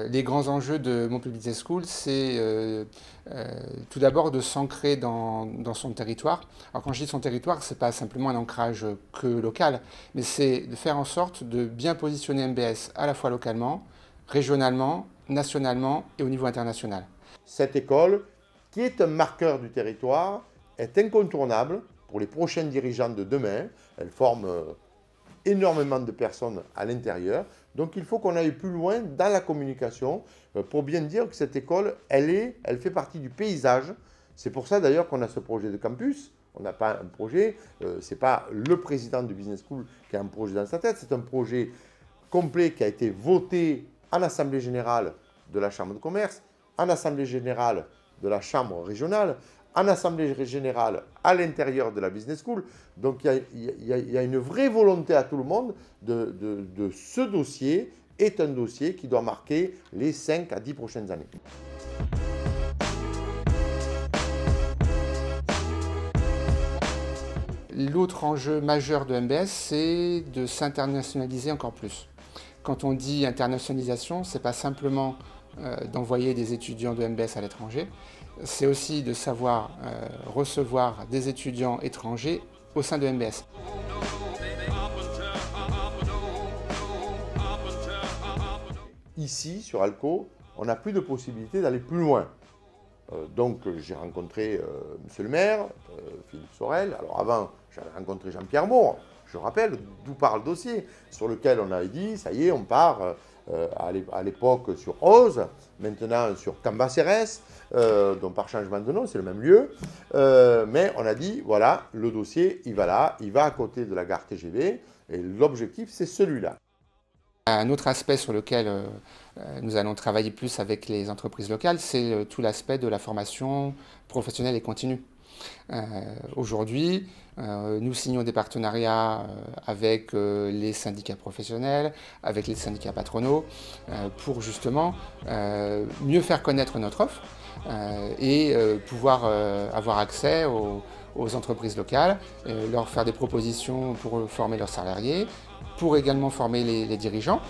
Les grands enjeux de Montpellier Business School, c'est tout d'abord de s'ancrer dans son territoire. Alors quand je dis son territoire, ce n'est pas simplement un ancrage que local, mais c'est de faire en sorte de bien positionner MBS à la fois localement, régionalement, nationalement et au niveau international. Cette école, qui est un marqueur du territoire, est incontournable pour les prochains dirigeants de demain. Elle forme énormément de personnes à l'intérieur. Donc il faut qu'on aille plus loin dans la communication pour bien dire que cette école, elle fait partie du paysage. C'est pour ça d'ailleurs qu'on a ce projet de campus. On n'a pas un projet, ce n'est pas le président du Business School qui a un projet dans sa tête, c'est un projet complet qui a été voté en Assemblée Générale de la Chambre de Commerce, en Assemblée Générale de la Chambre Régionale, en Assemblée Générale à l'intérieur de la Business School. Donc il y a une vraie volonté à tout le monde de ce dossier est un dossier qui doit marquer les 5 à 10 prochaines années. L'autre enjeu majeur de MBS, c'est de s'internationaliser encore plus. Quand on dit internationalisation, ce n'est pas simplement d'envoyer des étudiants de MBS à l'étranger, c'est aussi de savoir recevoir des étudiants étrangers au sein de MBS. Ici, sur Alco, on n'a plus de possibilité d'aller plus loin. Donc j'ai rencontré monsieur le maire, Philippe Sorel. Alors avant, j'avais rencontré Jean-Pierre Moore, je rappelle, d'où part le dossier, sur lequel on avait dit, ça y est, on part à l'époque sur Oz, maintenant sur Cambacérès, donc par changement de nom, c'est le même lieu. Mais on a dit, voilà, le dossier, il va là, il va à côté de la gare TGV, et l'objectif, c'est celui-là. Un autre aspect sur lequel nous allons travailler plus avec les entreprises locales, c'est tout l'aspect de la formation professionnelle et continue. Aujourd'hui, nous signons des partenariats avec les syndicats professionnels, avec les syndicats patronaux, pour justement mieux faire connaître notre offre et pouvoir avoir accès aux entreprises locales, leur faire des propositions pour former leurs salariés, pour également former les dirigeants.